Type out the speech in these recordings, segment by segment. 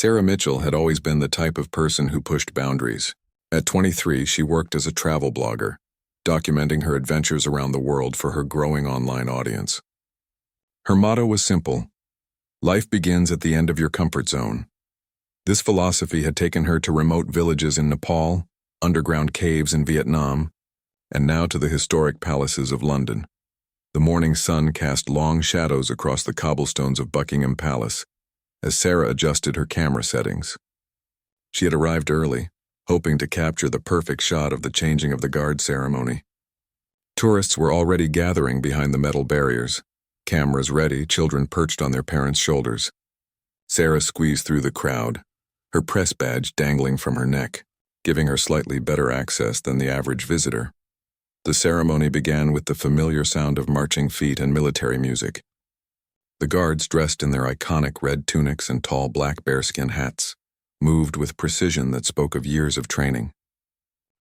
Sarah Mitchell had always been the type of person who pushed boundaries. At 23, she worked as a travel blogger, documenting her adventures around the world for her growing online audience. Her motto was simple: life begins at the end of your comfort zone. This philosophy had taken her to remote villages in Nepal, underground caves in Vietnam, and now to the historic palaces of London. The morning sun cast long shadows across the cobblestones of Buckingham Palace as Sarah adjusted her camera settings. She had arrived early, hoping to capture the perfect shot of the changing of the guard ceremony. Tourists were already gathering behind the metal barriers, cameras ready, children perched on their parents' shoulders. Sarah squeezed through the crowd, her press badge dangling from her neck, giving her slightly better access than the average visitor. The ceremony began with the familiar sound of marching feet and military music. The guards, dressed in their iconic red tunics and tall black bearskin hats, moved with precision that spoke of years of training.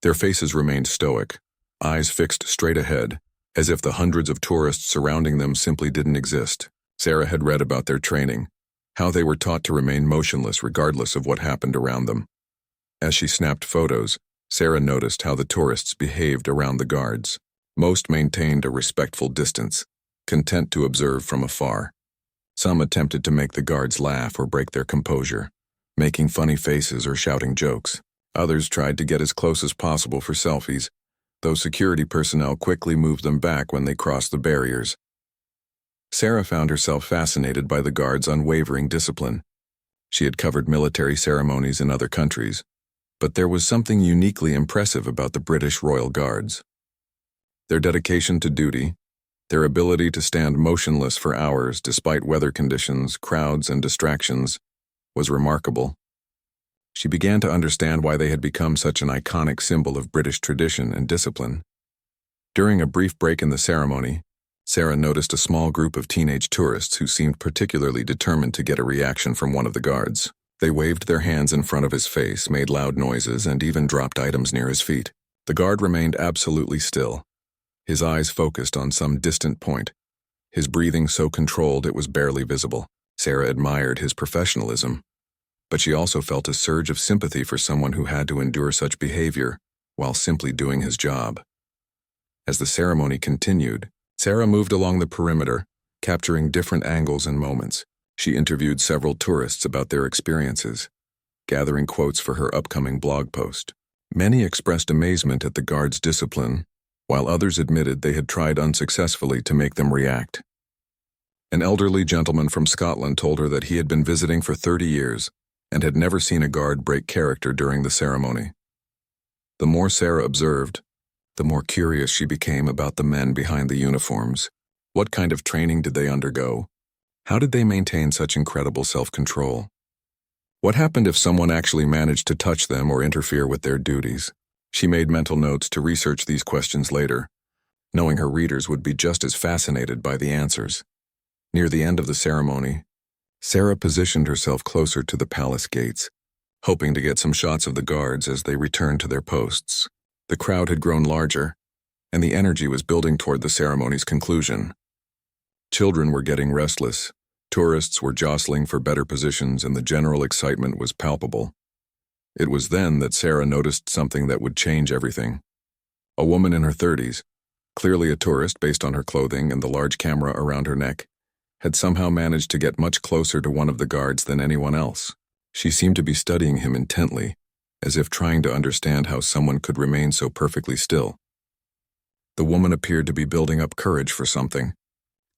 Their faces remained stoic, eyes fixed straight ahead, as if the hundreds of tourists surrounding them simply didn't exist. Sarah had read about their training, how they were taught to remain motionless regardless of what happened around them. As she snapped photos, Sarah noticed how the tourists behaved around the guards. Most maintained a respectful distance, content to observe from afar. Some attempted to make the guards laugh or break their composure, making funny faces or shouting jokes. Others tried to get as close as possible for selfies, though security personnel quickly moved them back when they crossed the barriers. Sarah found herself fascinated by the guards' unwavering discipline. She had covered military ceremonies in other countries, but there was something uniquely impressive about the British Royal Guards. Their dedication to duty, their ability to stand motionless for hours despite weather conditions, crowds, and distractions, was remarkable. She began to understand why they had become such an iconic symbol of British tradition and discipline. During a brief break in the ceremony, Sarah noticed a small group of teenage tourists who seemed particularly determined to get a reaction from one of the guards. They waved their hands in front of his face, made loud noises, and even dropped items near his feet. The guard remained absolutely still, his eyes focused on some distant point, his breathing so controlled it was barely visible. Sarah admired his professionalism, but she also felt a surge of sympathy for someone who had to endure such behavior while simply doing his job. As the ceremony continued, Sarah moved along the perimeter, capturing different angles and moments. She interviewed several tourists about their experiences, gathering quotes for her upcoming blog post. Many expressed amazement at the guards' discipline, while others admitted they had tried unsuccessfully to make them react. An elderly gentleman from Scotland told her that he had been visiting for 30 years and had never seen a guard break character during the ceremony. The more Sarah observed, the more curious she became about the men behind the uniforms. What kind of training did they undergo? How did they maintain such incredible self-control? What happened if someone actually managed to touch them or interfere with their duties? She made mental notes to research these questions later, knowing her readers would be just as fascinated by the answers. Near the end of the ceremony, Sarah positioned herself closer to the palace gates, hoping to get some shots of the guards as they returned to their posts. The crowd had grown larger, and the energy was building toward the ceremony's conclusion. Children were getting restless, tourists were jostling for better positions, and the general excitement was palpable. It was then that Sarah noticed something that would change everything. A woman in her 30s, clearly a tourist based on her clothing and the large camera around her neck, had somehow managed to get much closer to one of the guards than anyone else. She seemed to be studying him intently, as if trying to understand how someone could remain so perfectly still. The woman appeared to be building up courage for something,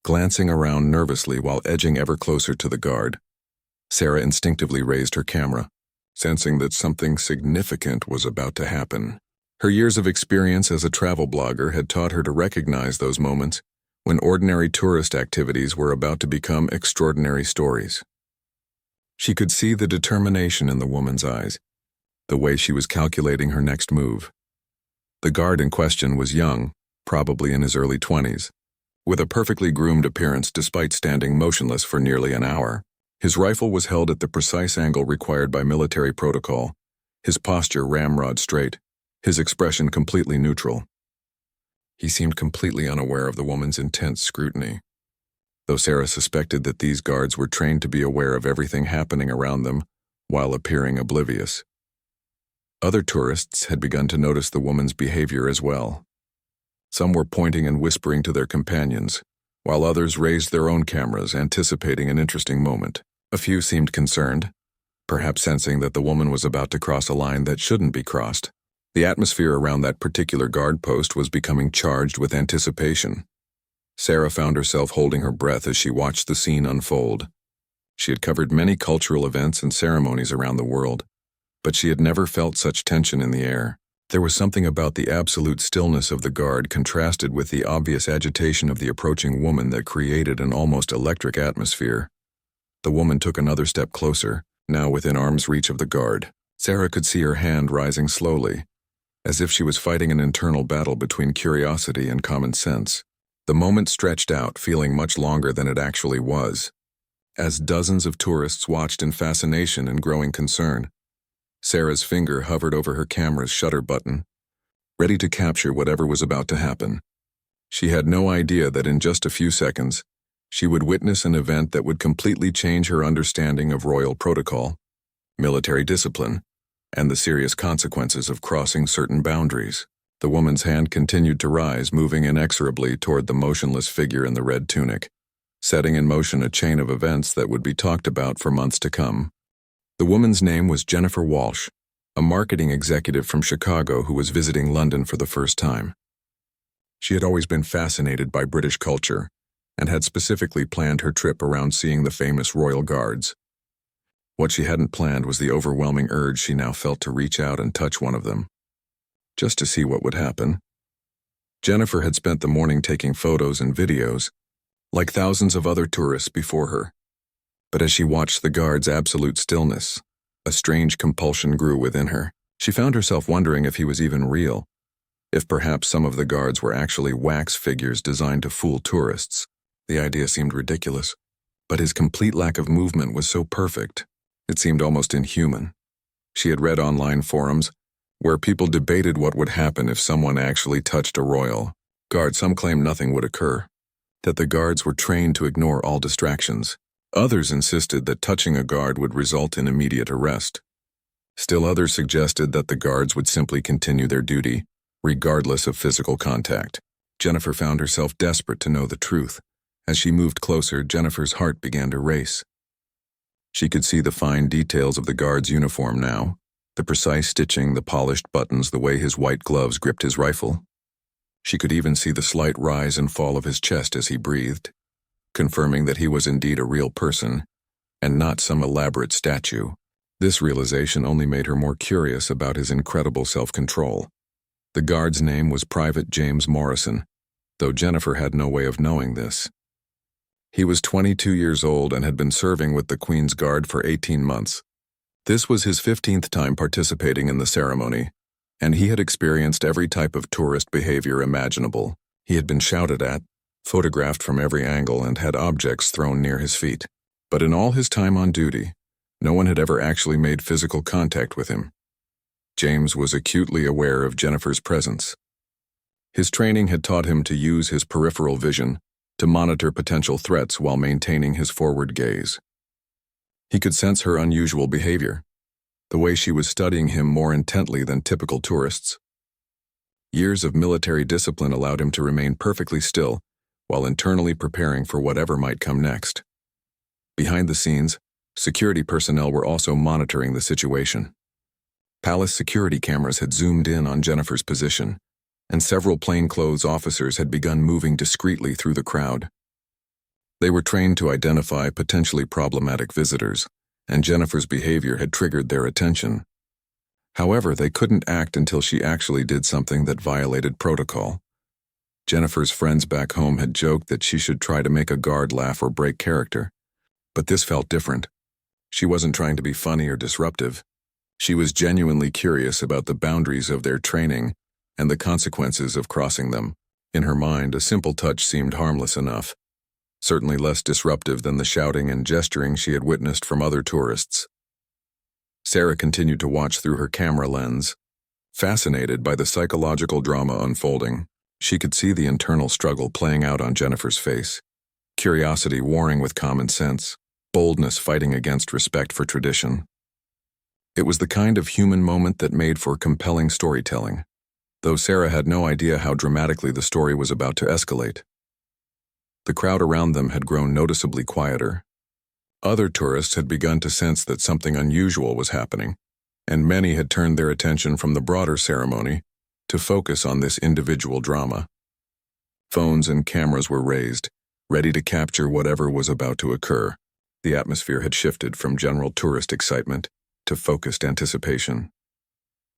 glancing around nervously while edging ever closer to the guard. Sarah instinctively raised her camera, sensing that something significant was about to happen. Her years of experience as a travel blogger had taught her to recognize those moments when ordinary tourist activities were about to become extraordinary stories. She could see the determination in the woman's eyes, the way she was calculating her next move. The guard in question was young, probably in his early 20s, with a perfectly groomed appearance despite standing motionless for nearly an hour. His rifle was held at the precise angle required by military protocol, his posture ramrod straight, his expression completely neutral. He seemed completely unaware of the woman's intense scrutiny. Though Sarah suspected that these guards were trained to be aware of everything happening around them, while appearing oblivious. Other tourists had begun to notice the woman's behavior as well. Some were pointing and whispering to their companions, while others raised their own cameras, anticipating an interesting moment. A few seemed concerned, perhaps sensing that the woman was about to cross a line that shouldn't be crossed. The atmosphere around that particular guard post was becoming charged with anticipation. Sarah found herself holding her breath as she watched the scene unfold. She had covered many cultural events and ceremonies around the world, but she had never felt such tension in the air. There was something about the absolute stillness of the guard contrasted with the obvious agitation of the approaching woman that created an almost electric atmosphere. The woman took another step closer, now within arm's reach of the guard. Sarah could see her hand rising slowly, as if she was fighting an internal battle between curiosity and common sense. The moment stretched out, feeling much longer than it actually was, as dozens of tourists watched in fascination and growing concern. Sarah's finger hovered over her camera's shutter button, ready to capture whatever was about to happen. She had no idea that in just a few seconds, she would witness an event that would completely change her understanding of royal protocol, military discipline, and the serious consequences of crossing certain boundaries. The woman's hand continued to rise, moving inexorably toward the motionless figure in the red tunic, setting in motion a chain of events that would be talked about for months to come. The woman's name was Jennifer Walsh, a marketing executive from Chicago who was visiting London for the first time. She had always been fascinated by British culture and had specifically planned her trip around seeing the famous royal guards. What she hadn't planned was the overwhelming urge she now felt to reach out and touch one of them, just to see what would happen. Jennifer had spent the morning taking photos and videos, like thousands of other tourists before her. But as she watched the guard's absolute stillness, a strange compulsion grew within her. She found herself wondering if he was even real, if perhaps some of the guards were actually wax figures designed to fool tourists. The idea seemed ridiculous, but his complete lack of movement was so perfect, it seemed almost inhuman. She had read online forums where people debated what would happen if someone actually touched a royal guard. Some claimed nothing would occur, that the guards were trained to ignore all distractions. Others insisted that touching a guard would result in immediate arrest. Still others suggested that the guards would simply continue their duty, regardless of physical contact. Jennifer found herself desperate to know the truth. As she moved closer, Jennifer's heart began to race. She could see the fine details of the guard's uniform now, the precise stitching, the polished buttons, the way his white gloves gripped his rifle. She could even see the slight rise and fall of his chest as he breathed, confirming that he was indeed a real person, and not some elaborate statue. This realization only made her more curious about his incredible self-control. The guard's name was Private James Morrison, though Jennifer had no way of knowing this. He was 22 years old and had been serving with the Queen's Guard for 18 months. This was his 15th time participating in the ceremony, and he had experienced every type of tourist behavior imaginable. He had been shouted at, photographed from every angle, and had objects thrown near his feet. But in all his time on duty, no one had ever actually made physical contact with him. James was acutely aware of Jennifer's presence. His training had taught him to use his peripheral vision to monitor potential threats while maintaining his forward gaze. He could sense her unusual behavior, the way she was studying him more intently than typical tourists. Years of military discipline allowed him to remain perfectly still while internally preparing for whatever might come next. Behind the scenes, security personnel were also monitoring the situation. Palace security cameras had zoomed in on Jennifer's position, and several plainclothes officers had begun moving discreetly through the crowd. They were trained to identify potentially problematic visitors, and Jennifer's behavior had triggered their attention. However, they couldn't act until she actually did something that violated protocol. Jennifer's friends back home had joked that she should try to make a guard laugh or break character, but this felt different. She wasn't trying to be funny or disruptive. She was genuinely curious about the boundaries of their training and the consequences of crossing them. In her mind, a simple touch seemed harmless enough, certainly less disruptive than the shouting and gesturing she had witnessed from other tourists. Sarah continued to watch through her camera lens, fascinated by the psychological drama unfolding. She could see the internal struggle playing out on Jennifer's face, curiosity warring with common sense, boldness fighting against respect for tradition. It was the kind of human moment that made for compelling storytelling, though Sarah had no idea how dramatically the story was about to escalate. The crowd around them had grown noticeably quieter. Other tourists had begun to sense that something unusual was happening, and many had turned their attention from the broader ceremony to focus on this individual drama. Phones and cameras were raised, ready to capture whatever was about to occur. The atmosphere had shifted from general tourist excitement to focused anticipation.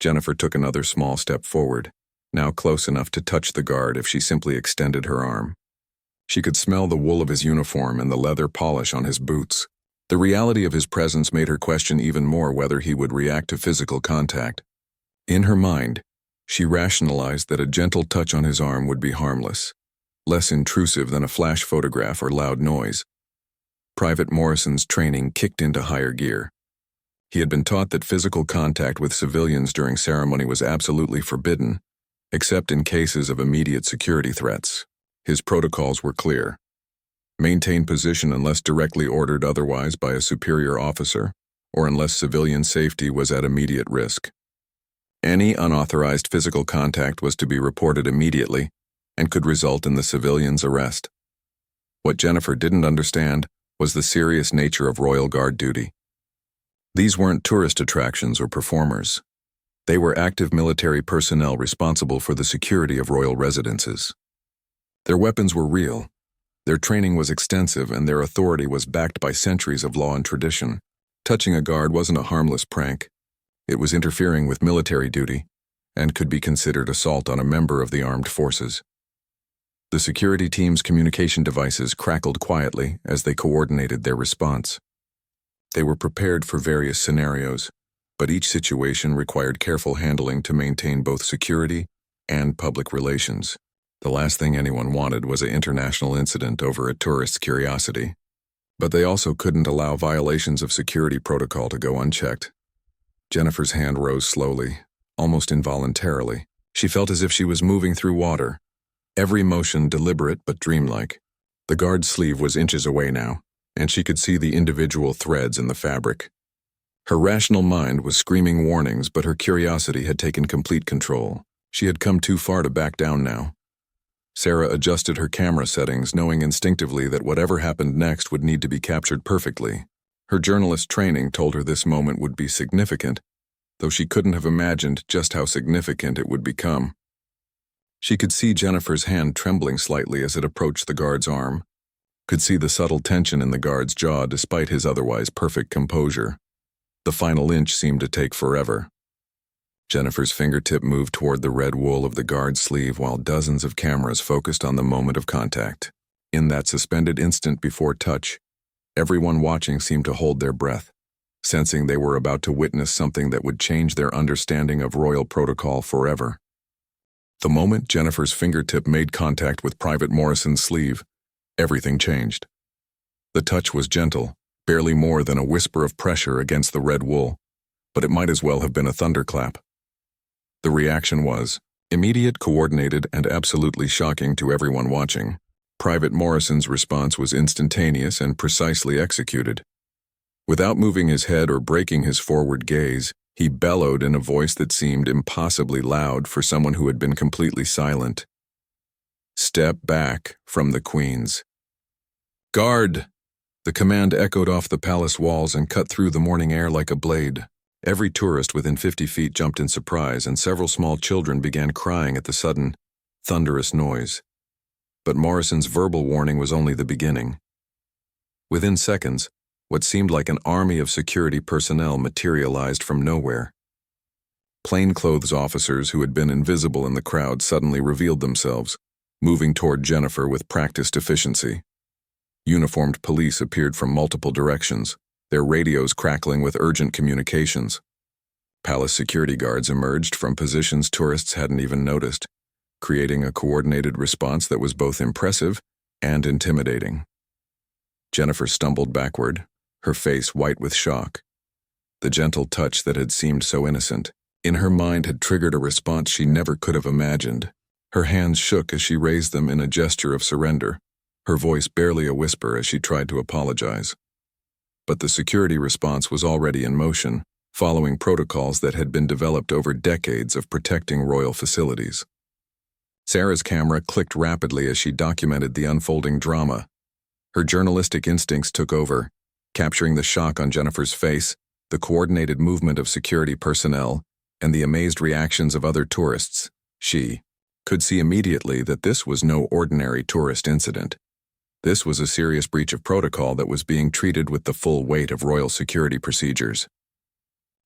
Jennifer took another small step forward, now close enough to touch the guard if she simply extended her arm. She could smell the wool of his uniform and the leather polish on his boots. The reality of his presence made her question even more whether he would react to physical contact. In her mind, she rationalized that a gentle touch on his arm would be harmless, less intrusive than a flash photograph or loud noise. Private Morrison's training kicked into higher gear. He had been taught that physical contact with civilians during ceremony was absolutely forbidden, except in cases of immediate security threats. His protocols were clear. Maintain position unless directly ordered otherwise by a superior officer, or unless civilian safety was at immediate risk. Any unauthorized physical contact was to be reported immediately and could result in the civilian's arrest. What Jennifer didn't understand was the serious nature of Royal Guard duty. These weren't tourist attractions or performers. They were active military personnel responsible for the security of royal residences. Their weapons were real, their training was extensive, and their authority was backed by centuries of law and tradition. Touching a guard wasn't a harmless prank. It was interfering with military duty, and could be considered assault on a member of the armed forces. The security team's communication devices crackled quietly as they coordinated their response. They were prepared for various scenarios, but each situation required careful handling to maintain both security and public relations. The last thing anyone wanted was an international incident over a tourist's curiosity. But they also couldn't allow violations of security protocol to go unchecked. Jennifer's hand rose slowly, almost involuntarily. She felt as if she was moving through water, every motion deliberate but dreamlike. The guard's sleeve was inches away now, and she could see the individual threads in the fabric. Her rational mind was screaming warnings, but her curiosity had taken complete control. She had come too far to back down now. Sarah adjusted her camera settings, knowing instinctively that whatever happened next would need to be captured perfectly. Her journalist training told her this moment would be significant, though she couldn't have imagined just how significant it would become. She could see Jennifer's hand trembling slightly as it approached the guard's arm, could see the subtle tension in the guard's jaw despite his otherwise perfect composure. The final inch seemed to take forever. Jennifer's fingertip moved toward the red wool of the guard's sleeve while dozens of cameras focused on the moment of contact. In that suspended instant before touch, everyone watching seemed to hold their breath, sensing they were about to witness something that would change their understanding of royal protocol forever. The moment Jennifer's fingertip made contact with Private Morrison's sleeve, everything changed. The touch was gentle, barely more than a whisper of pressure against the red wool, but it might as well have been a thunderclap. The reaction was immediate, coordinated, and absolutely shocking to everyone watching. Private Morrison's response was instantaneous and precisely executed. Without moving his head or breaking his forward gaze, he bellowed in a voice that seemed impossibly loud for someone who had been completely silent. "Step back from the queens." "Guard!" The command echoed off the palace walls and cut through the morning air like a blade. Every tourist within 50 feet jumped in surprise, and several small children began crying at the sudden, thunderous noise. But Morrison's verbal warning was only the beginning. Within seconds, what seemed like an army of security personnel materialized from nowhere. Plainclothes officers who had been invisible in the crowd suddenly revealed themselves, moving toward Jennifer with practiced efficiency. Uniformed police appeared from multiple directions, their radios crackling with urgent communications. Palace security guards emerged from positions tourists hadn't even noticed, creating a coordinated response that was both impressive and intimidating. Jennifer stumbled backward, her face white with shock. The gentle touch that had seemed so innocent, in her mind had triggered a response she never could have imagined. Her hands shook as she raised them in a gesture of surrender, her voice barely a whisper as she tried to apologize. But the security response was already in motion, following protocols that had been developed over decades of protecting royal facilities. Sarah's camera clicked rapidly as she documented the unfolding drama. Her journalistic instincts took over, capturing the shock on Jennifer's face, the coordinated movement of security personnel, and the amazed reactions of other tourists. She could see immediately that this was no ordinary tourist incident. This was a serious breach of protocol that was being treated with the full weight of royal security procedures.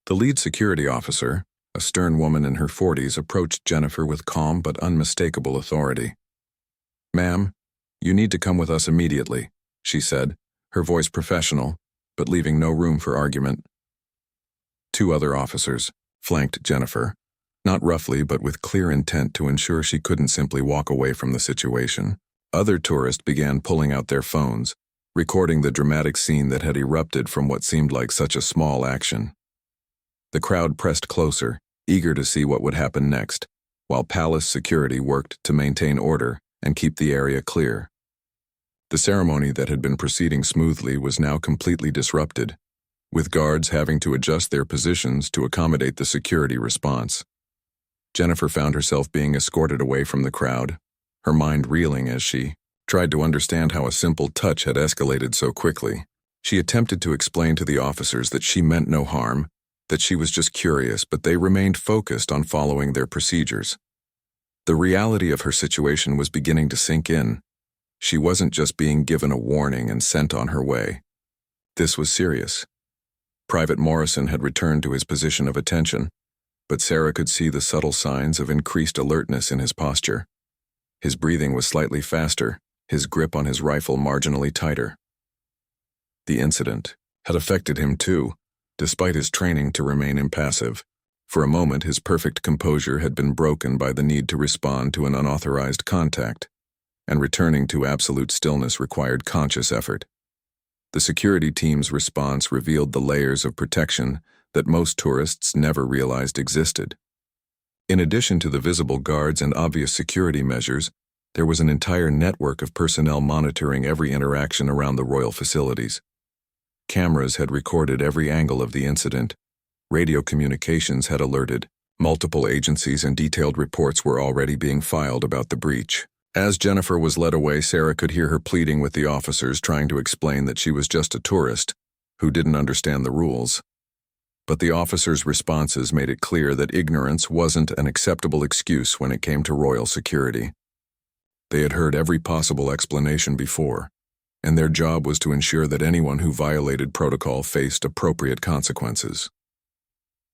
The lead security officer, a stern woman in her 40s, approached Jennifer with calm but unmistakable authority. "Ma'am, you need to come with us immediately," she said, her voice professional, but leaving no room for argument. Two other officers flanked Jennifer, not roughly but with clear intent to ensure she couldn't simply walk away from the situation. Other tourists began pulling out their phones, recording the dramatic scene that had erupted from what seemed like such a small action. The crowd pressed closer, eager to see what would happen next, while palace security worked to maintain order and keep the area clear. The ceremony that had been proceeding smoothly was now completely disrupted, with guards having to adjust their positions to accommodate the security response. Jennifer found herself being escorted away from the crowd, her mind reeling as she tried to understand how a simple touch had escalated so quickly. She attempted to explain to the officers that she meant no harm, that she was just curious, but they remained focused on following their procedures. The reality of her situation was beginning to sink in. She wasn't just being given a warning and sent on her way. This was serious. Private Morrison had returned to his position of attention, but Sarah could see the subtle signs of increased alertness in his posture. His breathing was slightly faster, his grip on his rifle marginally tighter. The incident had affected him too, despite his training to remain impassive. For a moment, his perfect composure had been broken by the need to respond to an unauthorized contact, and returning to absolute stillness required conscious effort. The security team's response revealed the layers of protection that most tourists never realized existed. In addition to the visible guards and obvious security measures, there was an entire network of personnel monitoring every interaction around the royal facilities. Cameras had recorded every angle of the incident. Radio communications had alerted. Multiple agencies and detailed reports were already being filed about the breach. As Jennifer was led away, Sarah could hear her pleading with the officers, trying to explain that she was just a tourist who didn't understand the rules. But the officers' responses made it clear that ignorance wasn't an acceptable excuse when it came to royal security. They had heard every possible explanation before, and their job was to ensure that anyone who violated protocol faced appropriate consequences.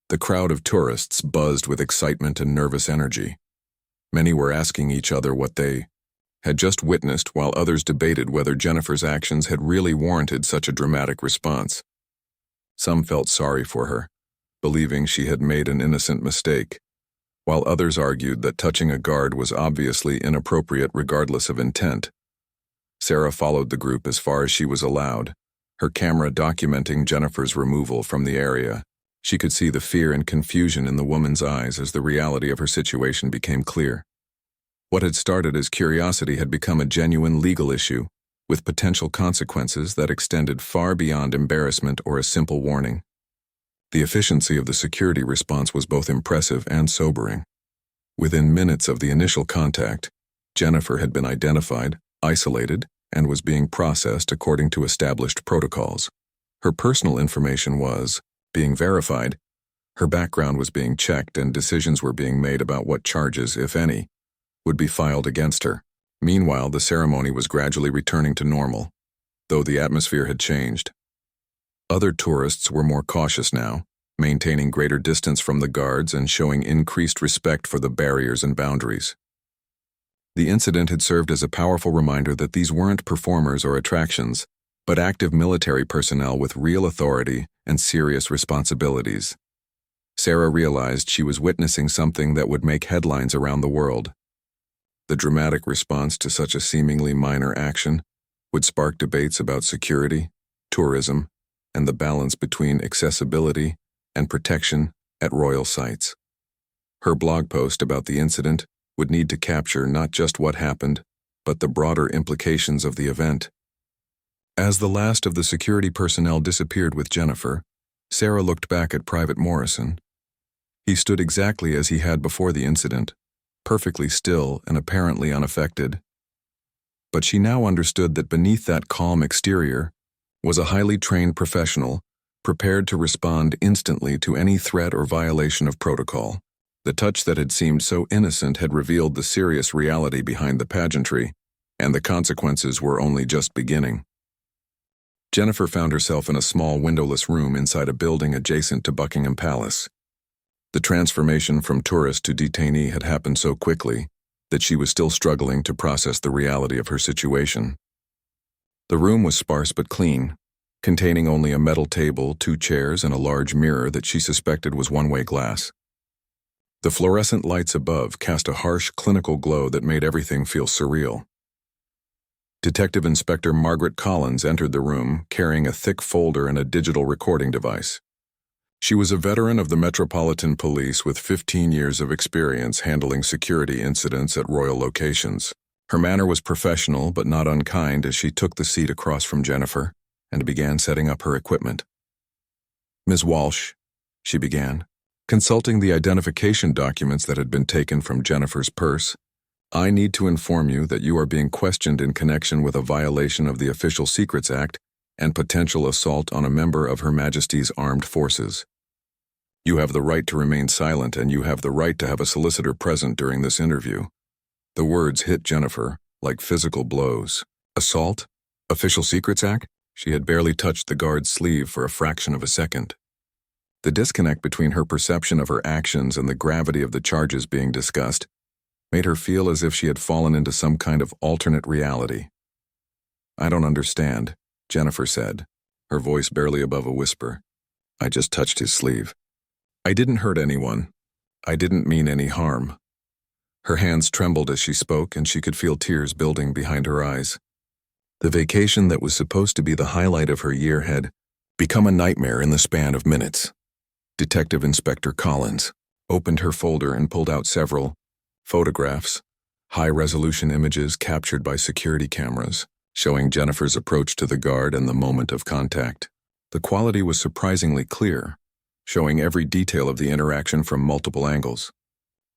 The crowd of tourists buzzed with excitement and nervous energy. Many were asking each other what they had just witnessed, while others debated whether Jennifer's actions had really warranted such a dramatic response. Some felt sorry for her, believing she had made an innocent mistake, while others argued that touching a guard was obviously inappropriate regardless of intent. Sarah followed the group as far as she was allowed, her camera documenting Jennifer's removal from the area. She could see the fear and confusion in the woman's eyes as the reality of her situation became clear. What had started as curiosity had become a genuine legal issue, with potential consequences that extended far beyond embarrassment or a simple warning. The efficiency of the security response was both impressive and sobering. Within minutes of the initial contact, Jennifer had been identified, isolated, and was being processed according to established protocols. Her personal information was being verified, her background was being checked, and decisions were being made about what charges, if any, would be filed against her. Meanwhile, the ceremony was gradually returning to normal, though the atmosphere had changed. Other tourists were more cautious now, maintaining greater distance from the guards and showing increased respect for the barriers and boundaries. The incident had served as a powerful reminder that these weren't performers or attractions, but active military personnel with real authority and serious responsibilities. Sarah realized she was witnessing something that would make headlines around the world. The dramatic response to such a seemingly minor action would spark debates about security, tourism, and the balance between accessibility and protection at royal sites. Her blog post about the incident would need to capture not just what happened, but the broader implications of the event. As the last of the security personnel disappeared with Jennifer, Sarah looked back at Private Morrison. He stood exactly as he had before the incident, perfectly still and apparently unaffected. But she now understood that beneath that calm exterior was a highly trained professional, prepared to respond instantly to any threat or violation of protocol. The touch that had seemed so innocent had revealed the serious reality behind the pageantry, and the consequences were only just beginning. Jennifer found herself in a small windowless room inside a building adjacent to Buckingham Palace. The transformation from tourist to detainee had happened so quickly that she was still struggling to process the reality of her situation. The room was sparse but clean, containing only a metal table, 2 chairs, and a large mirror that she suspected was one-way glass. The fluorescent lights above cast a harsh, clinical glow that made everything feel surreal. Detective Inspector Margaret Collins entered the room, carrying a thick folder and a digital recording device. She was a veteran of the Metropolitan Police with 15 years of experience handling security incidents at royal locations. Her manner was professional but not unkind as she took the seat across from Jennifer and began setting up her equipment. "Ms. Walsh," she began, consulting the identification documents that had been taken from Jennifer's purse, "I need to inform you that you are being questioned in connection with a violation of the Official Secrets Act and potential assault on a member of Her Majesty's Armed Forces. You have the right to remain silent, and you have the right to have a solicitor present during this interview." The words hit Jennifer like physical blows. Assault? Official Secrets Act? She had barely touched the guard's sleeve for a fraction of a second. The disconnect between her perception of her actions and the gravity of the charges being discussed made her feel as if she had fallen into some kind of alternate reality. "I don't understand," Jennifer said, her voice barely above a whisper. "I just touched his sleeve. I didn't hurt anyone. I didn't mean any harm." Her hands trembled as she spoke, and she could feel tears building behind her eyes. The vacation that was supposed to be the highlight of her year had become a nightmare in the span of minutes. Detective Inspector Collins opened her folder and pulled out several photographs, high-resolution images captured by security cameras, showing Jennifer's approach to the guard and the moment of contact. The quality was surprisingly clear, showing every detail of the interaction from multiple angles.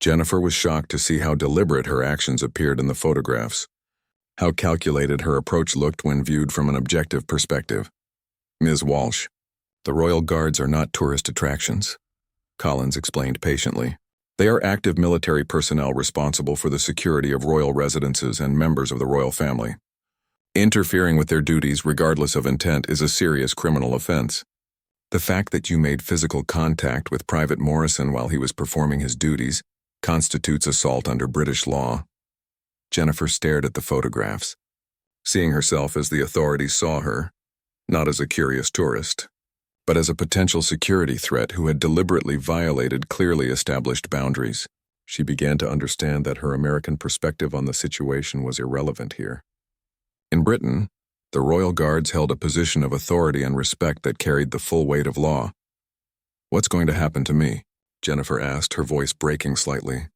Jennifer was shocked to see how deliberate her actions appeared in the photographs, how calculated her approach looked when viewed from an objective perspective. "Ms. Walsh, the Royal Guards are not tourist attractions," Collins explained patiently. "They are active military personnel responsible for the security of royal residences and members of the royal family. Interfering with their duties, regardless of intent, is a serious criminal offense. The fact that you made physical contact with Private Morrison while he was performing his duties constitutes assault under British law." Jennifer stared at the photographs, seeing herself as the authorities saw her, not as a curious tourist, but as a potential security threat who had deliberately violated clearly established boundaries. She began to understand that her American perspective on the situation was irrelevant here. In Britain, the Royal Guards held a position of authority and respect that carried the full weight of law. "What's going to happen to me?" Jennifer asked, her voice breaking slightly.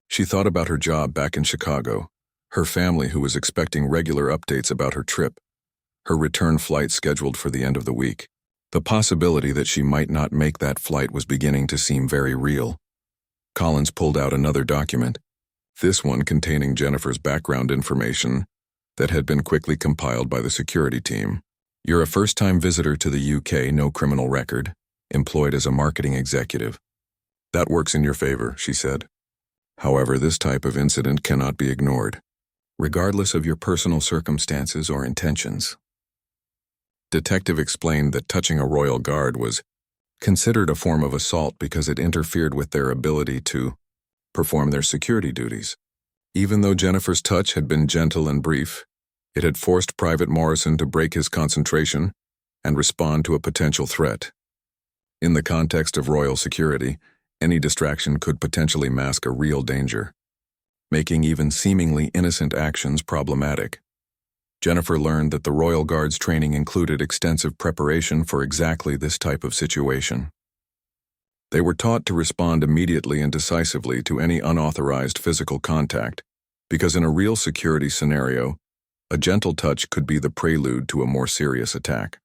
She thought about her job back in Chicago, her family who was expecting regular updates about her trip, her return flight scheduled for the end of the week. The possibility that she might not make that flight was beginning to seem very real. Collins pulled out another document, this one containing Jennifer's background information that had been quickly compiled by the security team. "You're a first-time visitor to the UK, no criminal record, employed as a marketing executive. That works in your favor," she said. "However, this type of incident cannot be ignored, regardless of your personal circumstances or intentions." Detective explained that touching a royal guard was considered a form of assault because it interfered with their ability to perform their security duties. Even though Jennifer's touch had been gentle and brief, it had forced Private Morrison to break his concentration and respond to a potential threat. In the context of royal security, any distraction could potentially mask a real danger, making even seemingly innocent actions problematic. Jennifer learned that the Royal Guard's training included extensive preparation for exactly this type of situation. They were taught to respond immediately and decisively to any unauthorized physical contact, because in a real security scenario, a gentle touch could be the prelude to a more serious attack.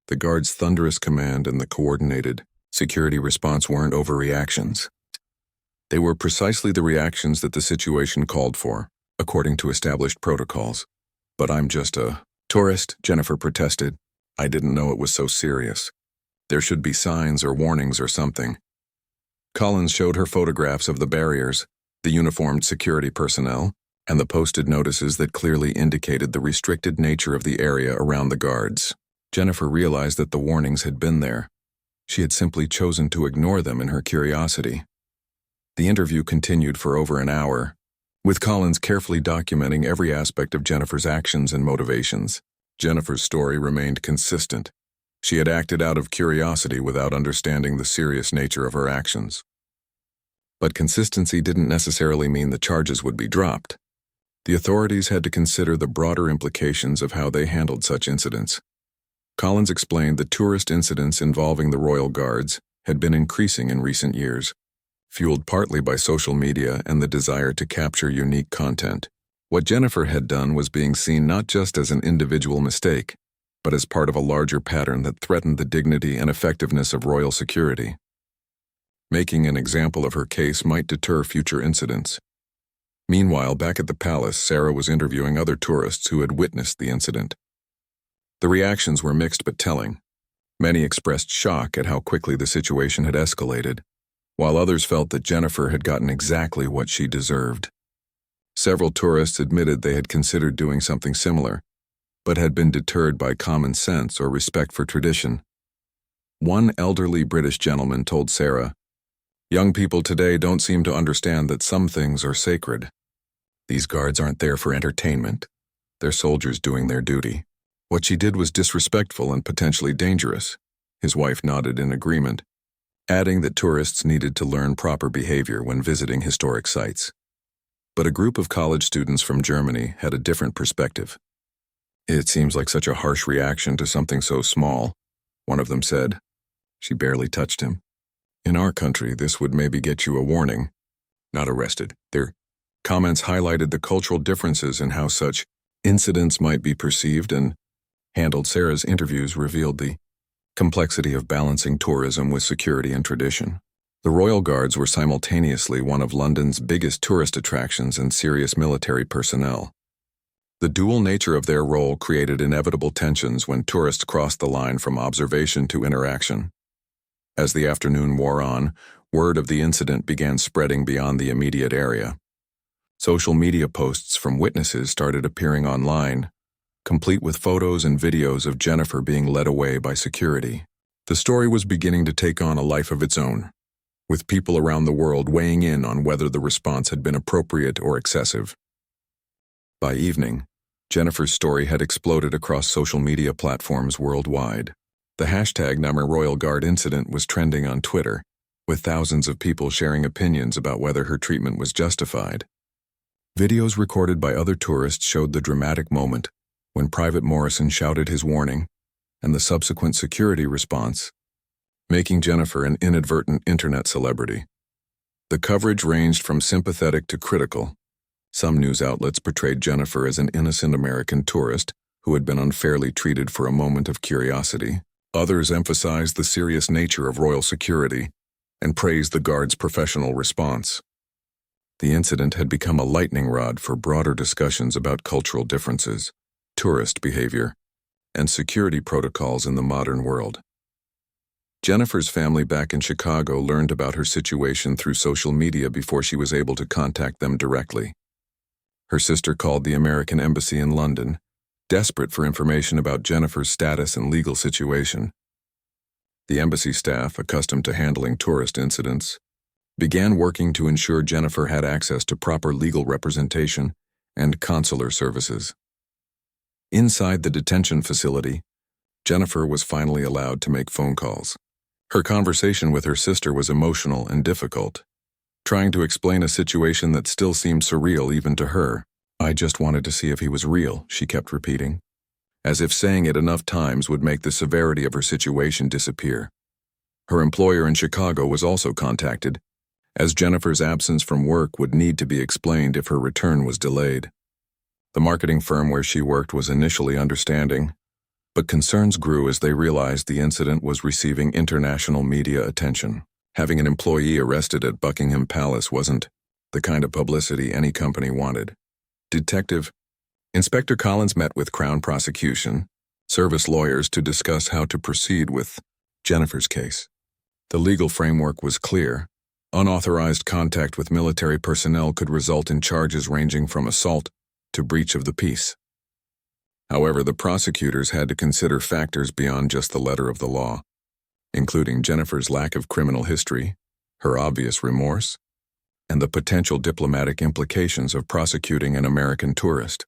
The guard's thunderous command and the coordinated security response weren't overreactions. They were precisely the reactions that the situation called for, according to established protocols. "But I'm just a tourist," Jennifer protested. "I didn't know it was so serious. There should be signs or warnings or something." Collins showed her photographs of the barriers, the uniformed security personnel, and the posted notices that clearly indicated the restricted nature of the area around the guards. Jennifer realized that the warnings had been there. She had simply chosen to ignore them in her curiosity. The interview continued for over an hour, with Collins carefully documenting every aspect of Jennifer's actions and motivations. Jennifer's story remained consistent. She had acted out of curiosity without understanding the serious nature of her actions. But consistency didn't necessarily mean the charges would be dropped. The authorities had to consider the broader implications of how they handled such incidents. Collins explained that tourist incidents involving the Royal Guards had been increasing in recent years, fueled partly by social media and the desire to capture unique content. What Jennifer had done was being seen not just as an individual mistake, but as part of a larger pattern that threatened the dignity and effectiveness of royal security. Making an example of her case might deter future incidents. Meanwhile, back at the palace, Sarah was interviewing other tourists who had witnessed the incident. The reactions were mixed but telling. Many expressed shock at how quickly the situation had escalated, while others felt that Jennifer had gotten exactly what she deserved. Several tourists admitted they had considered doing something similar, but had been deterred by common sense or respect for tradition. One elderly British gentleman told Sarah, "Young people today don't seem to understand that some things are sacred. These guards aren't there for entertainment. They're soldiers doing their duty." What she did was disrespectful and potentially dangerous. His wife nodded in agreement, adding that tourists needed to learn proper behavior when visiting historic sites. But a group of college students from Germany had a different perspective. "It seems like such a harsh reaction to something so small," one of them said. She barely touched him. "In our country, this would maybe get you a warning, not arrested." Their comments highlighted the cultural differences in how such incidents might be perceived and handled. Sarah's interviews revealed the complexity of balancing tourism with security and tradition. The Royal Guards were simultaneously one of London's biggest tourist attractions and serious military personnel. The dual nature of their role created inevitable tensions when tourists crossed the line from observation to interaction. As the afternoon wore on, word of the incident began spreading beyond the immediate area. Social media posts from witnesses started appearing online, complete with photos and videos of Jennifer being led away by security. The story was beginning to take on a life of its own, with people around the world weighing in on whether the response had been appropriate or excessive. By evening, Jennifer's story had exploded across social media platforms worldwide. The hashtag #RoyalGuard incident was trending on Twitter, with thousands of people sharing opinions about whether her treatment was justified. Videos recorded by other tourists showed the dramatic moment when Private Morrison shouted his warning and the subsequent security response, making Jennifer an inadvertent internet celebrity. The coverage ranged from sympathetic to critical. Some news outlets portrayed Jennifer as an innocent American tourist who had been unfairly treated for a moment of curiosity. Others emphasized the serious nature of royal security and praised the guards' professional response. The incident had become a lightning rod for broader discussions about cultural differences, tourist behavior, and security protocols in the modern world. Jennifer's family back in Chicago learned about her situation through social media before she was able to contact them directly. Her sister called the American Embassy in London, desperate for information about Jennifer's status and legal situation. The embassy staff, accustomed to handling tourist incidents, began working to ensure Jennifer had access to proper legal representation and consular services. Inside the detention facility, Jennifer was finally allowed to make phone calls. Her conversation with her sister was emotional and difficult, trying to explain a situation that still seemed surreal even to her. "I just wanted to see if he was real," she kept repeating, as if saying it enough times would make the severity of her situation disappear. Her employer in Chicago was also contacted, as Jennifer's absence from work would need to be explained if her return was delayed. The marketing firm where she worked was initially understanding, But concerns grew as they realized the incident was receiving international media attention. Having an employee arrested at Buckingham Palace wasn't the kind of publicity any company wanted. Detective Inspector Collins met with Crown Prosecution Service lawyers to discuss how to proceed with Jennifer's case. The legal framework was clear. Unauthorized contact with military personnel could result in charges ranging from assault to breach of the peace. However, the prosecutors had to consider factors beyond just the letter of the law, including Jennifer's lack of criminal history, her obvious remorse, and the potential diplomatic implications of prosecuting an American tourist.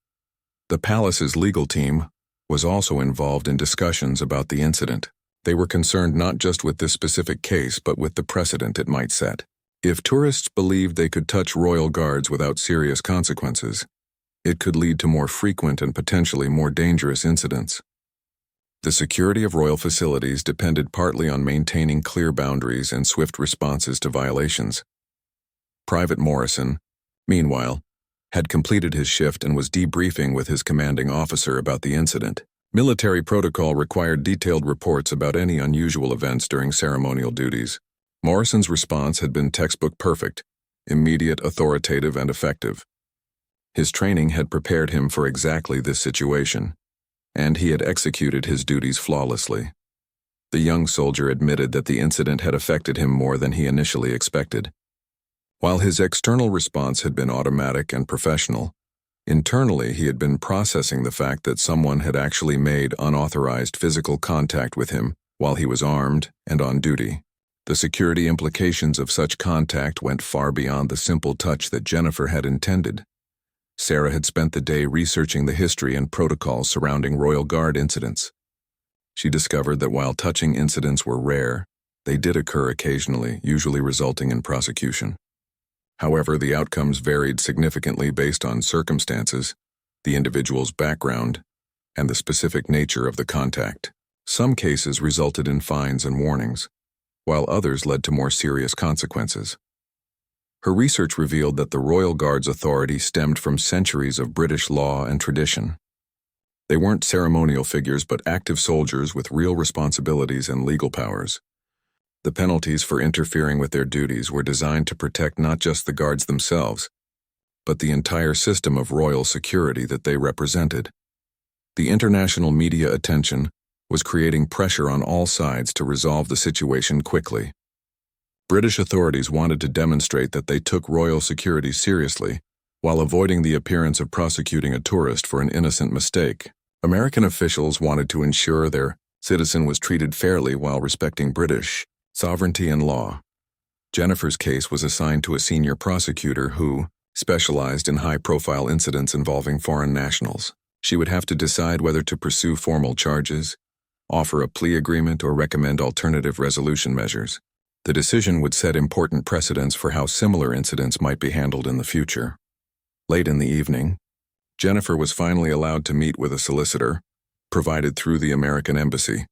The palace's legal team was also involved in discussions about the incident. They were concerned not just with this specific case, but with the precedent it might set. If tourists believed they could touch royal guards without serious consequences, it could lead to more frequent and potentially more dangerous incidents. The security of royal facilities depended partly on maintaining clear boundaries and swift responses to violations. Private Morrison, meanwhile, had completed his shift and was debriefing with his commanding officer about the incident. Military protocol required detailed reports about any unusual events during ceremonial duties. Morrison's response had been textbook perfect, immediate, authoritative, and effective. His training had prepared him for exactly this situation, and he had executed his duties flawlessly. The young soldier admitted that the incident had affected him more than he initially expected. While his external response had been automatic and professional, internally he had been processing the fact that someone had actually made unauthorized physical contact with him while he was armed and on duty. The security implications of such contact went far beyond the simple touch that Jennifer had intended. Sarah had spent the day researching the history and protocols surrounding Royal Guard incidents. She discovered that while touching incidents were rare, they did occur occasionally, usually resulting in prosecution. However, the outcomes varied significantly based on circumstances, the individual's background, and the specific nature of the contact. Some cases resulted in fines and warnings, while others led to more serious consequences. Her research revealed that the Royal Guard's authority stemmed from centuries of British law and tradition. They weren't ceremonial figures but active soldiers with real responsibilities and legal powers. The penalties for interfering with their duties were designed to protect not just the guards themselves, but the entire system of royal security that they represented. The international media attention was creating pressure on all sides to resolve the situation quickly. British authorities wanted to demonstrate that they took royal security seriously, while avoiding the appearance of prosecuting a tourist for an innocent mistake. American officials wanted to ensure their citizen was treated fairly while respecting British sovereignty and law. Jennifer's case was assigned to a senior prosecutor who specialized in high-profile incidents involving foreign nationals. She would have to decide whether to pursue formal charges, offer a plea agreement, or recommend alternative resolution measures. The decision would set important precedents for how similar incidents might be handled in the future. Late in the evening, Jennifer was finally allowed to meet with a solicitor, provided through the American embassy.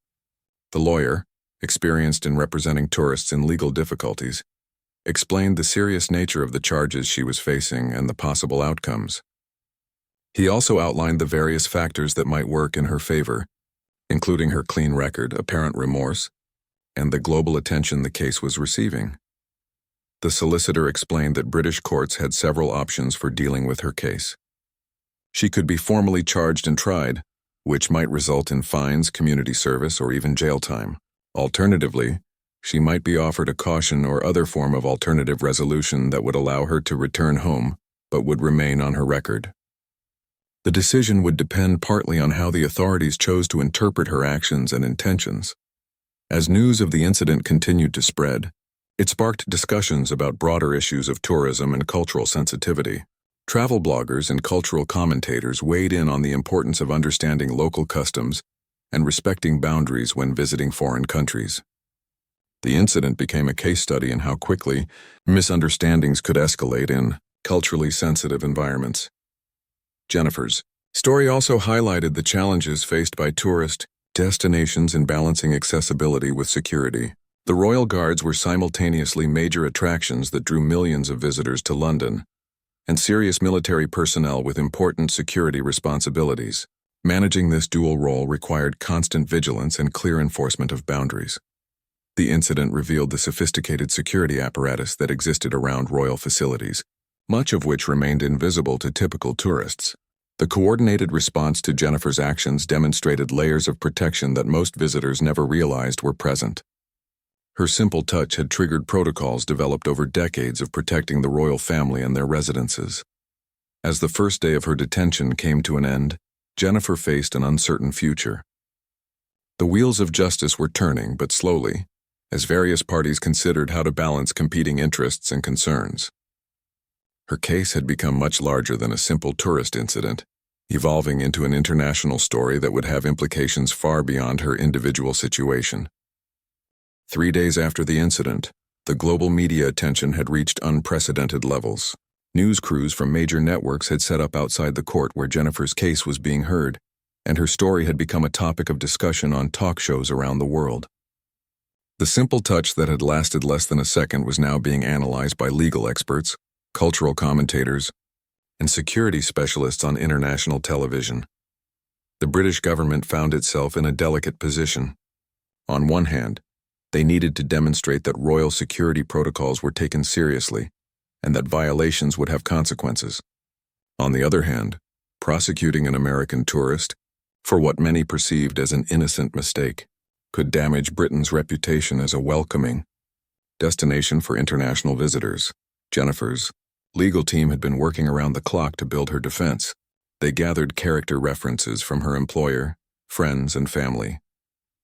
The lawyer, experienced in representing tourists in legal difficulties, explained the serious nature of the charges she was facing and the possible outcomes. He also outlined the various factors that might work in her favor, including her clean record, apparent remorse, and the global attention the case was receiving. The solicitor explained that British courts had several options for dealing with her case. She could be formally charged and tried, which might result in fines, community service, or even jail time. Alternatively, she might be offered a caution or other form of alternative resolution that would allow her to return home, but would remain on her record. The decision would depend partly on how the authorities chose to interpret her actions and intentions. As news of the incident continued to spread, it sparked discussions about broader issues of tourism and cultural sensitivity. Travel bloggers and cultural commentators weighed in on the importance of understanding local customs and respecting boundaries when visiting foreign countries. The incident became a case study in how quickly misunderstandings could escalate in culturally sensitive environments. Jennifer's story also highlighted the challenges faced by tourist destinations in balancing accessibility with security. The Royal Guards were simultaneously major attractions that drew millions of visitors to London, and serious military personnel with important security responsibilities. Managing this dual role required constant vigilance and clear enforcement of boundaries. The incident revealed the sophisticated security apparatus that existed around royal facilities, much of which remained invisible to typical tourists. The coordinated response to Jennifer's actions demonstrated layers of protection that most visitors never realized were present. Her simple touch had triggered protocols developed over decades of protecting the royal family and their residences. As the first day of her detention came to an end, Jennifer faced an uncertain future. The wheels of justice were turning, but slowly, as various parties considered how to balance competing interests and concerns. Her case had become much larger than a simple tourist incident, evolving into an international story that would have implications far beyond her individual situation. 3 days after the incident, the global media attention had reached unprecedented levels. News crews from major networks had set up outside the court where Jennifer's case was being heard, and her story had become a topic of discussion on talk shows around the world. The simple touch that had lasted less than a second was now being analyzed by legal experts, cultural commentators, and security specialists on international television. The British government found itself in a delicate position. On one hand, they needed to demonstrate that royal security protocols were taken seriously, and that violations would have consequences. On the other hand, prosecuting an American tourist, for what many perceived as an innocent mistake, could damage Britain's reputation as a welcoming destination for international visitors. Jennifer's legal team had been working around the clock to build her defense. They gathered character references from her employer, friends, and family,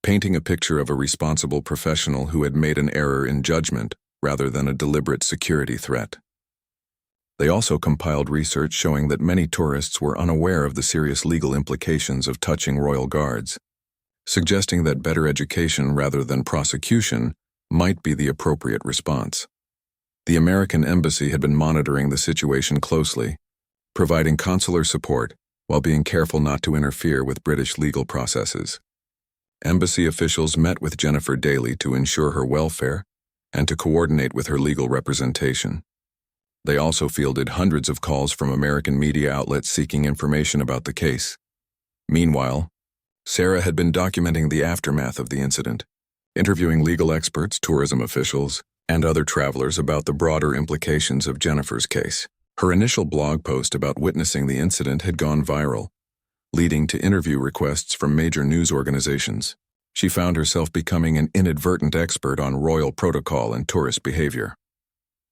painting a picture of a responsible professional who had made an error in judgment rather than a deliberate security threat. They also compiled research showing that many tourists were unaware of the serious legal implications of touching royal guards, suggesting that better education rather than prosecution might be the appropriate response. The American embassy had been monitoring the situation closely, providing consular support while being careful not to interfere with British legal processes. Embassy officials met with Jennifer daily to ensure her welfare and to coordinate with her legal representation. They also fielded hundreds of calls from American media outlets seeking information about the case. Meanwhile, Sarah had been documenting the aftermath of the incident, interviewing legal experts, tourism officials, and other travelers about the broader implications of Jennifer's case. Her initial blog post about witnessing the incident had gone viral, leading to interview requests from major news organizations. She found herself becoming an inadvertent expert on royal protocol and tourist behavior.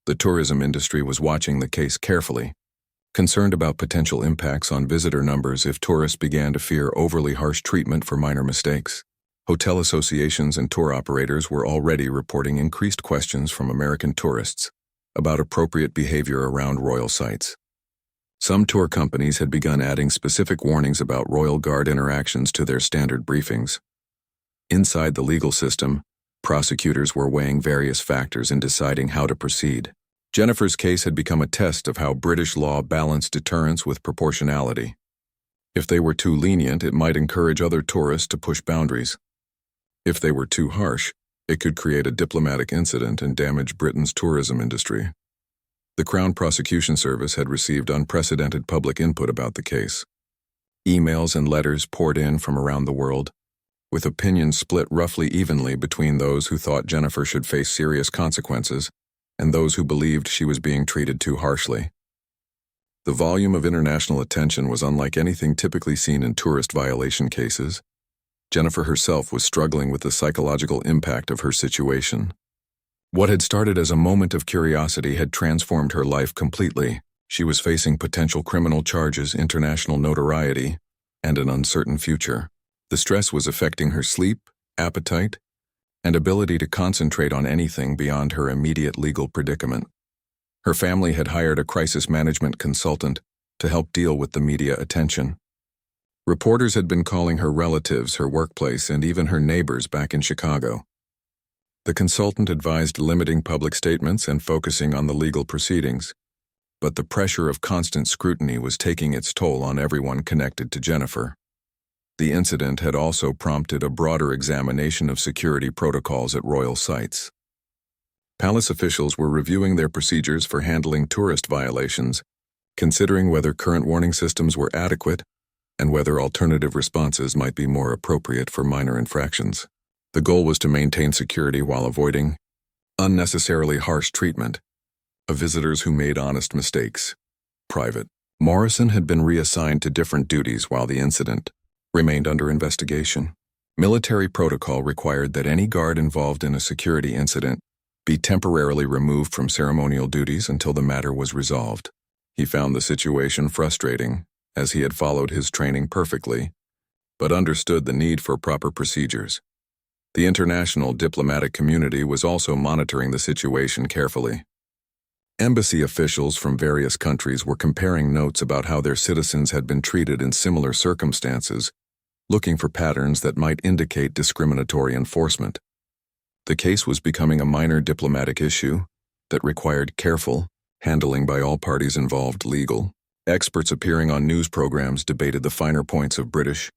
The tourism industry was watching the case carefully, concerned about potential impacts on visitor numbers if tourists began to fear overly harsh treatment for minor mistakes. Hotel associations and tour operators were already reporting increased questions from American tourists about appropriate behavior around royal sites. Some tour companies had begun adding specific warnings about royal guard interactions to their standard briefings. Inside the legal system, prosecutors were weighing various factors in deciding how to proceed. Jennifer's case had become a test of how British law balanced deterrence with proportionality. If they were too lenient, it might encourage other tourists to push boundaries. If they were too harsh, it could create a diplomatic incident and damage Britain's tourism industry. The Crown Prosecution Service had received unprecedented public input about the case. Emails and letters poured in from around the world, with opinions split roughly evenly between those who thought Jennifer should face serious consequences and those who believed she was being treated too harshly. The volume of international attention was unlike anything typically seen in tourist violation cases. Jennifer herself was struggling with the psychological impact of her situation. What had started as a moment of curiosity had transformed her life completely. She was facing potential criminal charges, international notoriety, and an uncertain future. The stress was affecting her sleep, appetite, and ability to concentrate on anything beyond her immediate legal predicament. Her family had hired a crisis management consultant to help deal with the media attention. Reporters had been calling her relatives, her workplace, and even her neighbors back in Chicago. The consultant advised limiting public statements and focusing on the legal proceedings, but the pressure of constant scrutiny was taking its toll on everyone connected to Jennifer. The incident had also prompted a broader examination of security protocols at royal sites. Palace officials were reviewing their procedures for handling tourist violations, considering whether current warning systems were adequate and whether alternative responses might be more appropriate for minor infractions. The goal was to maintain security while avoiding unnecessarily harsh treatment of visitors who made honest mistakes. Private. Morrison had been reassigned to different duties while the incident remained under investigation. Military protocol required that any guard involved in a security incident be temporarily removed from ceremonial duties until the matter was resolved. He found the situation frustrating, as he had followed his training perfectly, but understood the need for proper procedures. The international diplomatic community was also monitoring the situation carefully. Embassy officials from various countries were comparing notes about how their citizens had been treated in similar circumstances, looking for patterns that might indicate discriminatory enforcement. The case was becoming a minor diplomatic issue that required careful handling by all parties involved. Legal experts appearing on news programs debated the finer points of British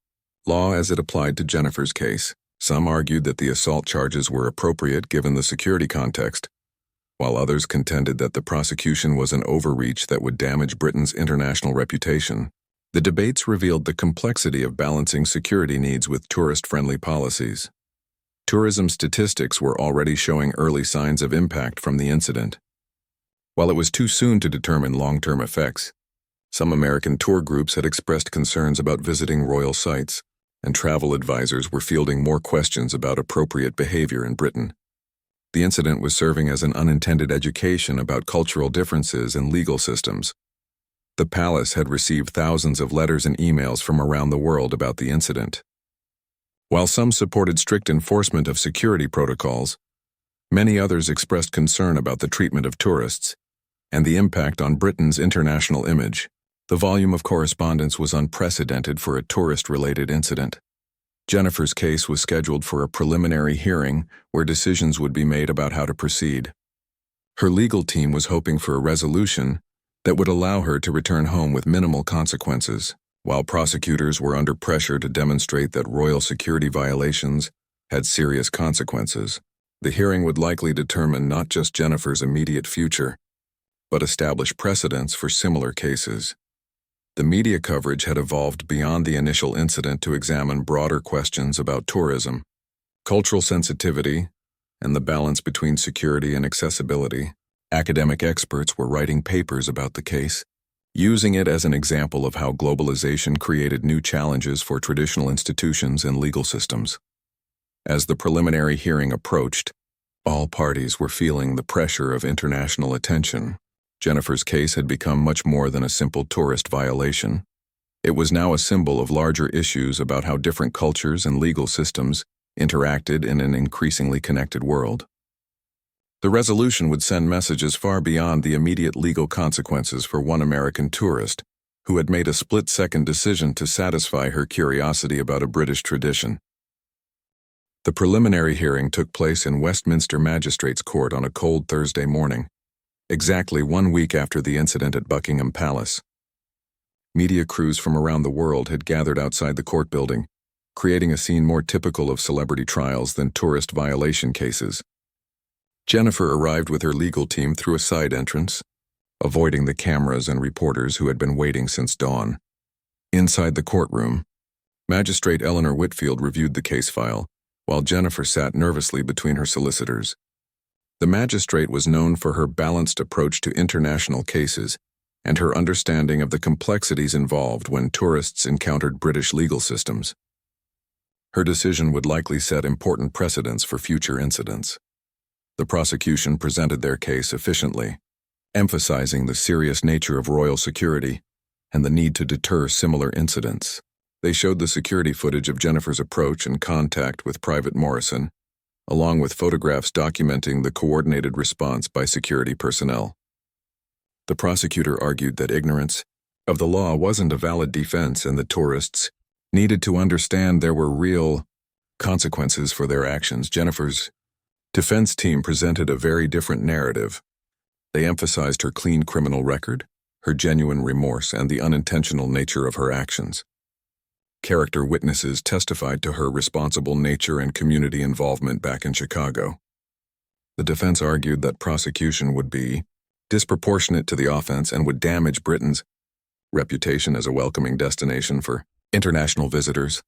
law as it applied to Jennifer's case. Some argued that the assault charges were appropriate given the security context, while others contended that the prosecution was an overreach that would damage Britain's international reputation. The debates revealed the complexity of balancing security needs with tourist-friendly policies. Tourism statistics were already showing early signs of impact from the incident. While it was too soon to determine long-term effects, some American tour groups had expressed concerns about visiting royal sites, and travel advisors were fielding more questions about appropriate behavior in Britain. The incident was serving as an unintended education about cultural differences and legal systems. The palace had received thousands of letters and emails from around the world about the incident. While some supported strict enforcement of security protocols, many others expressed concern about the treatment of tourists and the impact on Britain's international image. The volume of correspondence was unprecedented for a tourist-related incident. Jennifer's case was scheduled for a preliminary hearing where decisions would be made about how to proceed. Her legal team was hoping for a resolution that would allow her to return home with minimal consequences, while prosecutors were under pressure to demonstrate that royal security violations had serious consequences. The hearing would likely determine not just Jennifer's immediate future, but establish precedents for similar cases. The media coverage had evolved beyond the initial incident to examine broader questions about tourism, cultural sensitivity, and the balance between security and accessibility. Academic experts were writing papers about the case, using it as an example of how globalization created new challenges for traditional institutions and legal systems. As the preliminary hearing approached, all parties were feeling the pressure of international attention. Jennifer's case had become much more than a simple tourist violation. It was now a symbol of larger issues about how different cultures and legal systems interacted in an increasingly connected world. The resolution would send messages far beyond the immediate legal consequences for one American tourist who had made a split-second decision to satisfy her curiosity about a British tradition. The preliminary hearing took place in Westminster Magistrates' Court on a cold Thursday morning, exactly 1 week after the incident at Buckingham Palace. Media crews from around the world had gathered outside the court building, creating a scene more typical of celebrity trials than tourist violation cases. Jennifer arrived with her legal team through a side entrance, avoiding the cameras and reporters who had been waiting since dawn. Inside the courtroom, Magistrate Eleanor Whitfield reviewed the case file, while Jennifer sat nervously between her solicitors. The magistrate was known for her balanced approach to international cases and her understanding of the complexities involved when tourists encountered British legal systems. Her decision would likely set important precedents for future incidents. The prosecution presented their case efficiently, emphasizing the serious nature of royal security and the need to deter similar incidents. They showed the security footage of Jennifer's approach and contact with Private Morrison, along with photographs documenting the coordinated response by security personnel. The prosecutor argued that ignorance of the law wasn't a valid defense and the tourists needed to understand there were real consequences for their actions. Jennifer's defense team presented a very different narrative. They emphasized her clean criminal record, her genuine remorse, and the unintentional nature of her actions. Character witnesses testified to her responsible nature and community involvement back in Chicago. The defense argued that prosecution would be disproportionate to the offense and would damage Britain's reputation as a welcoming destination for International visitors.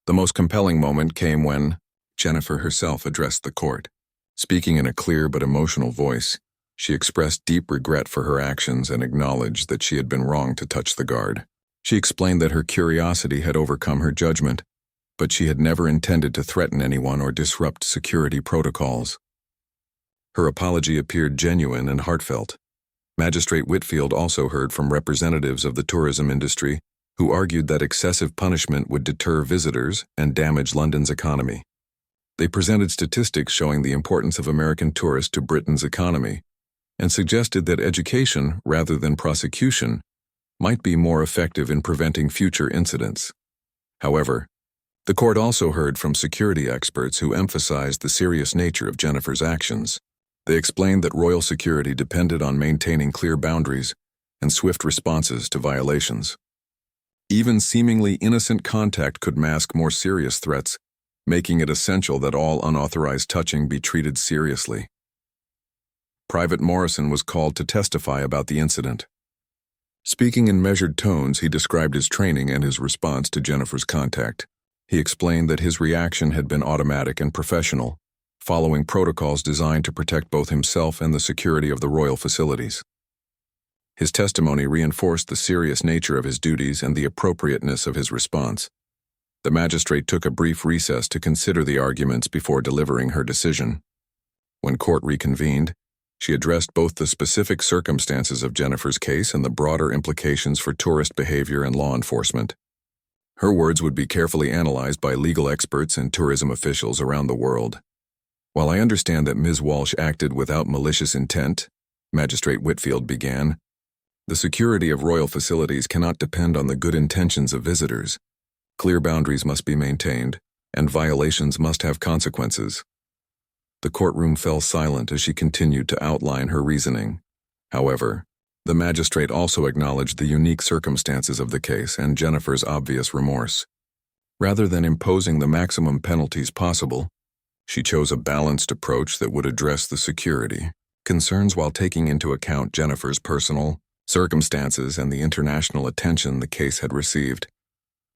The most compelling moment came when Jennifer herself addressed the court. Speaking in a clear but emotional voice, she expressed deep regret for her actions and acknowledged that she had been wrong to touch the guard. She explained that her curiosity had overcome her judgment, but she had never intended to threaten anyone or disrupt security protocols. Her apology appeared genuine and heartfelt. Magistrate Whitfield also heard from representatives of the tourism industry who argued that excessive punishment would deter visitors and damage London's economy. They presented statistics showing the importance of American tourists to Britain's economy and suggested that education, rather than prosecution, might be more effective in preventing future incidents. However, the court also heard from security experts who emphasized the serious nature of Jennifer's actions. They explained that royal security depended on maintaining clear boundaries and swift responses to violations. Even seemingly innocent contact could mask more serious threats, making it essential that all unauthorized touching be treated seriously. Private Morrison was called to testify about the incident. Speaking in measured tones, he described his training and his response to Jennifer's contact. He explained that his reaction had been automatic and professional, following protocols designed to protect both himself and the security of the royal facilities. His testimony reinforced the serious nature of his duties and the appropriateness of his response. The magistrate took a brief recess to consider the arguments before delivering her decision. When court reconvened, she addressed both the specific circumstances of Jennifer's case and the broader implications for tourist behavior and law enforcement. Her words would be carefully analyzed by legal experts and tourism officials around the world. While I understand that Ms. Walsh acted without malicious intent, Magistrate Whitfield began, the security of royal facilities cannot depend on the good intentions of visitors. Clear boundaries must be maintained, and violations must have consequences. The courtroom fell silent as she continued to outline her reasoning. However, the magistrate also acknowledged the unique circumstances of the case and Jennifer's obvious remorse. Rather than imposing the maximum penalties possible, she chose a balanced approach that would address the security concerns while taking into account Jennifer's personal circumstances and the international attention the case had received.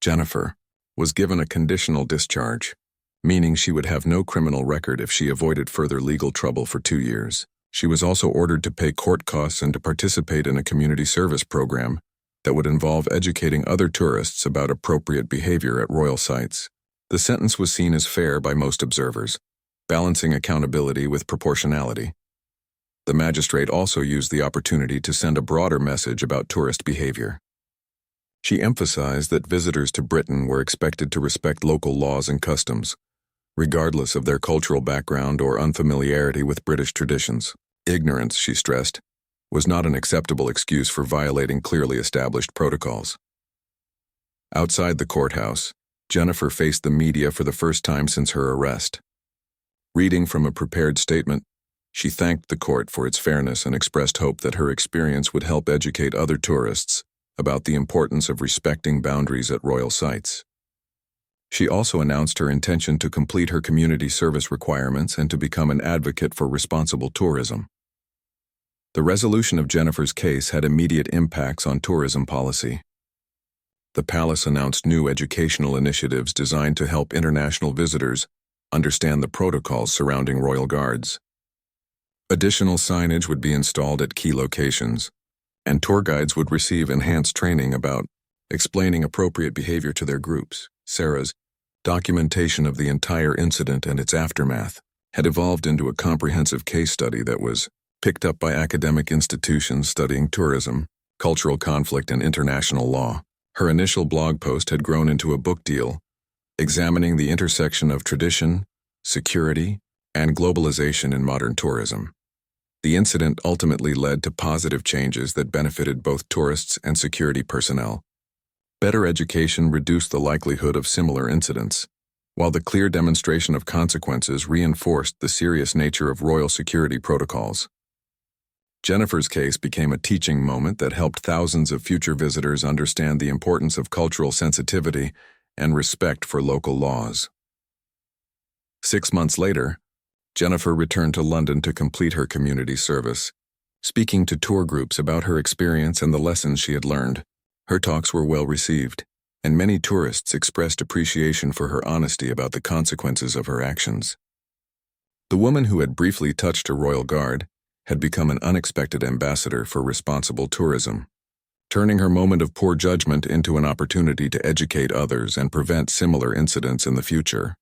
Jennifer was given a conditional discharge, meaning she would have no criminal record if she avoided further legal trouble for 2 years. She was also ordered to pay court costs and to participate in a community service program that would involve educating other tourists about appropriate behavior at royal sites. The sentence was seen as fair by most observers, balancing accountability with proportionality. The magistrate also used the opportunity to send a broader message about tourist behavior. She emphasized that visitors to Britain were expected to respect local laws and customs, regardless of their cultural background or unfamiliarity with British traditions. Ignorance, she stressed, was not an acceptable excuse for violating clearly established protocols. Outside the courthouse, Jennifer faced the media for the first time since her arrest. Reading from a prepared statement, she thanked the court for its fairness and expressed hope that her experience would help educate other tourists about the importance of respecting boundaries at royal sites. She also announced her intention to complete her community service requirements and to become an advocate for responsible tourism. The resolution of Jennifer's case had immediate impacts on tourism policy. The palace announced new educational initiatives designed to help international visitors understand the protocols surrounding royal guards. Additional signage would be installed at key locations, and tour guides would receive enhanced training about explaining appropriate behavior to their groups. Sarah's documentation of the entire incident and its aftermath had evolved into a comprehensive case study that was picked up by academic institutions studying tourism, cultural conflict, and international law. Her initial blog post had grown into a book deal, examining the intersection of tradition, security, and globalization in modern tourism. The incident ultimately led to positive changes that benefited both tourists and security personnel. Better education reduced the likelihood of similar incidents, while the clear demonstration of consequences reinforced the serious nature of royal security protocols. Jennifer's case became a teaching moment that helped thousands of future visitors understand the importance of cultural sensitivity and respect for local laws. 6 months later, Jennifer returned to London to complete her community service, speaking to tour groups about her experience and the lessons she had learned. Her talks were well received, and many tourists expressed appreciation for her honesty about the consequences of her actions. The woman who had briefly touched a royal guard had become an unexpected ambassador for responsible tourism, turning her moment of poor judgment into an opportunity to educate others and prevent similar incidents in the future.